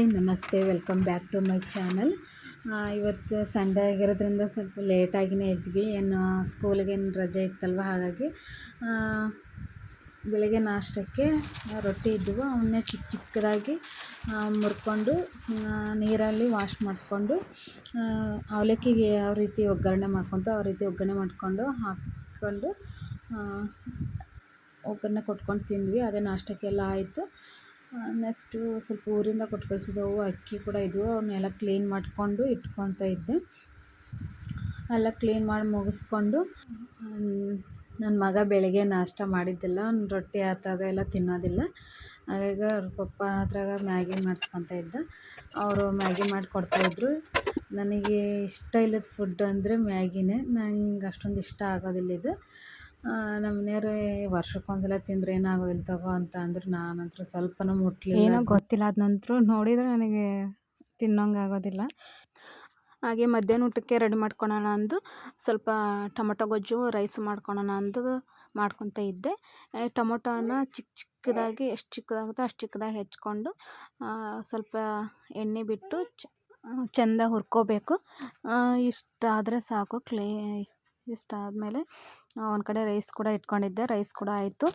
Hi ನಮಸ್ತೆ, welcome back to my channel. ಇವತ್ತು Sunday ಆಗಿರೋದ್ರಿಂದ ಸ್ವಲ್ಪ ಲೇಟಾಗಿಯೇ ಇದ್ವಿ. ಏನು ಸ್ಕೂಲಿಗೇನು ರಜೆ ಇತ್ತಲ್ವ, ಹಾಗಾಗಿ ಬೆಳಗ್ಗೆ ನಾಷ್ಟಕ್ಕೆ ರೊಟ್ಟಿ ಇದ್ದವು. ಅವನ್ನೇ ಚಿಕ್ಕ ಚಿಕ್ಕದಾಗಿ ಮುರ್ಕೊಂಡು ನೀರಲ್ಲಿ ವಾಶ್ ಮಾಡಿಕೊಂಡು ಅವಲಕ್ಕಿಗೆ ಯಾವ ರೀತಿ ಒಗ್ಗರಣೆ ಮಾಡ್ಕೊತ ಆ ರೀತಿ ಒಗ್ಗರಣೆ ಮಾಡಿಕೊಂಡು ಹಾಕ್ಕೊಂಡು ಒಗ್ಗರಣೆ ಕೊಟ್ಕೊಂಡು ತಿಂದ್ವಿ. ಅದೇ ನಾಷ್ಟಕ್ಕೆಲ್ಲ ಆಯಿತು. ನೆಕ್ಸ್ಟು ಸ್ವಲ್ಪ ಊರಿಂದ ಕೊಟ್ಟು ಕಳಿಸಿದವು ಅಕ್ಕಿ ಕೂಡ ಇದ್ದವು. ಅವನ್ನೆಲ್ಲ ಕ್ಲೀನ್ ಮಾಡಿಕೊಂಡು ಇಟ್ಕೊತ ಇದ್ದೆ. ಎಲ್ಲ ಕ್ಲೀನ್ ಮಾಡಿ ಮುಗಿಸ್ಕೊಂಡು ನನ್ನ ಮಗ ಬೆಳಗ್ಗೆ ನಾಷ್ಟ ಮಾಡಿದ್ದಿಲ್ಲ, ರೊಟ್ಟಿ ಆ ಥರ ಎಲ್ಲ ತಿನ್ನೋದಿಲ್ಲ. ಹಾಗಾಗಿ ಅವ್ರ ಪಪ್ಪ ಹತ್ರ ಮ್ಯಾಗಿ ಮಾಡಿಸ್ಕೊತ ಇದ್ದ. ಅವರು ಮ್ಯಾಗಿ ಮಾಡಿ ಕೊಡ್ತಾಯಿದ್ರು. ನನಗೆ ಇಷ್ಟ ಇಲ್ಲದ ಫುಡ್ ಅಂದರೆ ಮ್ಯಾಗಿನೇ. ನಂಗೆ ಅಷ್ಟೊಂದು ಇಷ್ಟ ಆಗೋದಿಲ್ಲ ಇದು. ನಮ್ಮ ಮನೆಯವ್ರು ವರ್ಷಕ್ಕೊಂದ್ಸಲ ತಿಂದರೆ ಏನಾಗೋದಿಲ್ಲ ತಗೋ ಅಂತ ಅಂದರು. ನಾನಂತೂ ಸ್ವಲ್ಪನೂ ಮುಟ್ಲಿಲ್ಲ. ಏನೋ ಗೊತ್ತಿಲ್ಲ, ಅದ ನಂತರ ನೋಡಿದರೆ ನನಗೆ ತಿನ್ನೋಂಗೆ ಆಗೋದಿಲ್ಲ. ಹಾಗೆ ಮಧ್ಯಾಹ್ನ ಊಟಕ್ಕೆ ರೆಡಿ ಮಾಡ್ಕೊಳೋಣ ಅಂದು ಸ್ವಲ್ಪ ಟೊಮೊಟೊ ಗೊಜ್ಜು ರೈಸ್ ಮಾಡ್ಕೊಳೋಣ ಅಂದು ಮಾಡ್ಕೊತ ಇದ್ದೆ. ಟೊಮೊಟೊನ ಚಿಕ್ಕ ಚಿಕ್ಕದಾಗಿ ಎಷ್ಟು ಚಿಕ್ಕದಾಗುತ್ತೋ ಅಷ್ಟು ಚಿಕ್ಕದಾಗಿ ಹೆಚ್ಕೊಂಡು ಸ್ವಲ್ಪ ಎಣ್ಣೆ ಬಿಟ್ಟು ಚೆಂದ ಹುರ್ಕೋಬೇಕು. ಇಷ್ಟಾದರೆ ಸಾಕು. ಇಷ್ಟಾದಮೇಲೆ ಒಂದು ಕಡೆ ರೈಸ್ ಕೂಡ ಇಟ್ಕೊಂಡಿದ್ದೆ. ರೈಸ್ ಕೂಡ ಆಯಿತು.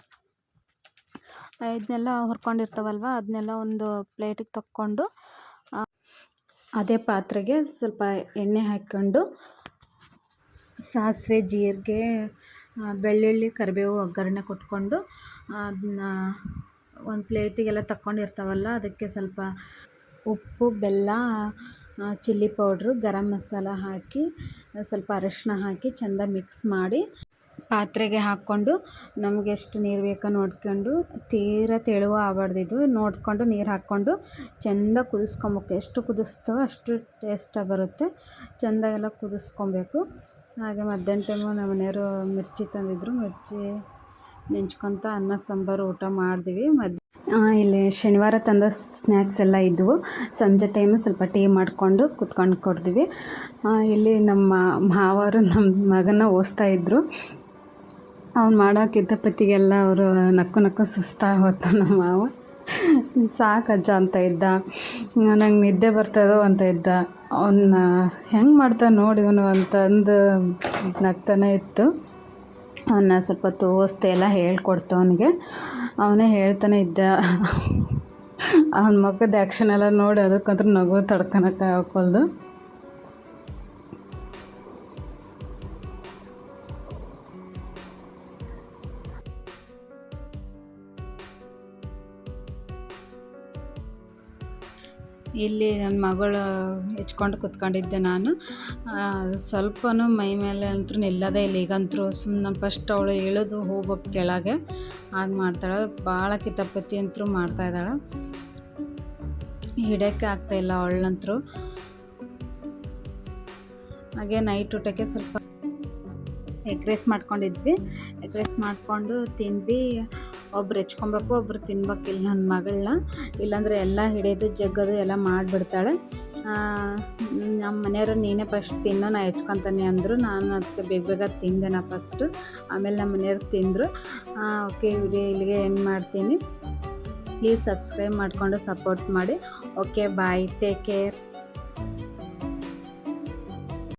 ಇದನ್ನೆಲ್ಲ ಹುರ್ಕೊಂಡಿರ್ತಾವಲ್ವ, ಅದನ್ನೆಲ್ಲ ಒಂದು ಪ್ಲೇಟಿಗೆ ತಕ್ಕೊಂಡು ಅದೇ ಪಾತ್ರೆಗೆ ಸ್ವಲ್ಪ ಎಣ್ಣೆ ಹಾಕ್ಕೊಂಡು ಸಾಸಿವೆ, ಜೀರಿಗೆ, ಬೆಳ್ಳುಳ್ಳಿ, ಕರಿಬೇವು ಒಗ್ಗರಣೆ ಕೊಟ್ಕೊಂಡು ಅದನ್ನ ಒಂದು ಪ್ಲೇಟಿಗೆಲ್ಲ ತಕ್ಕೊಂಡಿರ್ತಾವಲ್ಲ, ಅದಕ್ಕೆ ಸ್ವಲ್ಪ ಉಪ್ಪು, ಬೆಲ್ಲ, ಚಿಲ್ಲಿ ಪೌಡ್ರು, ಗರಂ ಮಸಾಲ ಹಾಕಿ ಸ್ವಲ್ಪ ಅರಶಿನ ಹಾಕಿ ಚೆಂದ ಮಿಕ್ಸ್ ಮಾಡಿ ಪಾತ್ರೆಗೆ ಹಾಕ್ಕೊಂಡು ನಮಗೆ ಎಷ್ಟು ನೀರು ಬೇಕೋ ನೋಡ್ಕೊಂಡು, ತೀರಾ ತೆಳುವ ಆಗಬಾರ್ದಿದ್ದು, ನೋಡಿಕೊಂಡು ನೀರು ಹಾಕ್ಕೊಂಡು ಚೆಂದ ಕುದಿಸ್ಕೊಬೇಕು. ಎಷ್ಟು ಕುದಿಸ್ತೋ ಅಷ್ಟು ಟೇಸ್ಟಾಗಿ ಬರುತ್ತೆ. ಚೆಂದಾಗೆಲ್ಲ ಕುದಿಸ್ಕೊಬೇಕು. ಹಾಗೆ ಮಧ್ಯಾಹ್ನ ಟೈಮು ನಮ್ಮ ಮನೆಯವರು ಮಿರ್ಚಿ ತಂದಿದ್ದರು. ಮಿರ್ಚಿ ನೆಂಚ್ಕೊತ ಅನ್ನ ಸಾಂಬಾರು ಊಟ ಮಾಡಿದ್ವಿ. ಇಲ್ಲಿ ಶನಿವಾರ ತಂದ ಸ್ನ್ಯಾಕ್ಸ್ ಎಲ್ಲ ಇದ್ದವು. ಸಂಜೆ ಟೈಮು ಸ್ವಲ್ಪ ಟೀ ಮಾಡಿಕೊಂಡು ಕುತ್ಕೊಂಡು ಕೊಡ್ತೀವಿ. ಇಲ್ಲಿ ನಮ್ಮ ಮಾವರು ನಮ್ಮ ಮಗನ ಓದಿಸ್ತಾಯಿದ್ರು. ಅವ್ನು ಮಾಡೋ ಕಿತಾಪತಿಗೆಲ್ಲ ಅವರು ನಕ್ಕು ಸುಸ್ತಾಗಿ ಹೋಯ್ತು. ನಮ್ಮ ಮಾವ ಸಾಕು ಅಜ್ಜ ಅಂತ ಇದ್ದ. ನಂಗೆ ನಿದ್ದೆ ಬರ್ತಾಯಿದ್ದೋ ಅಂತ ಇದ್ದ. ಅವನ್ನ ಹೆಂಗೆ ಮಾಡ್ತಾನೆ ನೋಡಿ ಇವನು ಅಂತಂದು ನಗ್ತಾನೆ ಇತ್ತು. ಅವನ್ನ ಸ್ವಲ್ಪ ಹೊತ್ತು ಓದಿಸ್ದೆ, ಎಲ್ಲ ಹೇಳ್ಕೊಡ್ತು ಅವನಿಗೆ. ಅವನೇ ಹೇಳ್ತಾನೆ ಇದ್ದ. ಅವನ ಮುಖದ ಆ್ಯಕ್ಷನ್ ಎಲ್ಲ ನೋಡಿ ಅದಕ್ಕಂದ್ರೂ ನಗು ತಡ್ಕೊಳಕ್ಕೆ ಹಾಕೊಳ್ದು. ಇಲ್ಲಿ ನನ್ನ ಮಗಳು ಹೆಚ್ಕೊಂಡು ಕುತ್ಕೊಂಡಿದ್ದೆ ನಾನು. ಸ್ವಲ್ಪನೂ ಮೈ ಮೇಲೆ ಅಂತೂ ನಿಲ್ಲೋದೇ ಇಲ್ಲ. ಈಗಂತೂ ಸುಮ್ಮನೆ ಫಸ್ಟ್ ಅವಳು ಇಳಿದು ಹೋಗ್ಬೇಕು ಕೆಳಗೆ, ಹಾಗೆ ಮಾಡ್ತಾಳೆ. ಭಾಳ ಕಿತಾಪತಿ ಅಂತೂ ಮಾಡ್ತಾಯಿದ್ದಾಳೆ. ಹಿಡಿಯೋಕ್ಕೆ ಆಗ್ತಾಯಿಲ್ಲ ಅವಳಂತರೂ. ಹಾಗೆ ನೈಟ್ ಊಟಕ್ಕೆ ಸ್ವಲ್ಪ ಎಗ್ ರೈಸ್ ಮಾಡ್ಕೊಂಡಿದ್ವಿ. ಎಗ್ ರೈಸ್ ಮಾಡಿಕೊಂಡು ತಿಂದ್ವಿ. ಒಬ್ರು ಹೆಚ್ಕೊಬೇಕು, ಒಬ್ರು ತಿನ್ಬೇಕಿಲ್ಲ ನನ್ನ ಮಗಳನ್ನ. ಇಲ್ಲಾಂದರೆ ಎಲ್ಲ ಹಿಡಿಯೋದು ಜಗ್ಗೋದು ಎಲ್ಲ ಮಾಡಿಬಿಡ್ತಾಳೆ. ನಮ್ಮ ಮನೆಯವರು ನೀನೇ ಫಸ್ಟ್ ತಿನ್ನೋ, ನಾ ಹೆಚ್ಕೊತಾನೆ ಅಂದರು. ನಾನು ಅದಕ್ಕೆ ಬೇಗ ತಿಂದೆ ನಾ ಫಸ್ಟು. ಆಮೇಲೆ ನಮ್ಮ ಮನೆಯವ್ರು ತಿಂದರು. ಓಕೆ, ವಿಡಿಯೋ ಇಲ್ಲಿಗೆ ಎಂಡ್ ಮಾಡ್ತೀನಿ. ಪ್ಲೀಸ್ ಸಬ್ಸ್ಕ್ರೈಬ್ ಮಾಡಿಕೊಂಡು ಸಪೋರ್ಟ್ ಮಾಡಿ. ಓಕೆ, ಬಾಯ್, ಟೇಕ್ ಕೇರ್.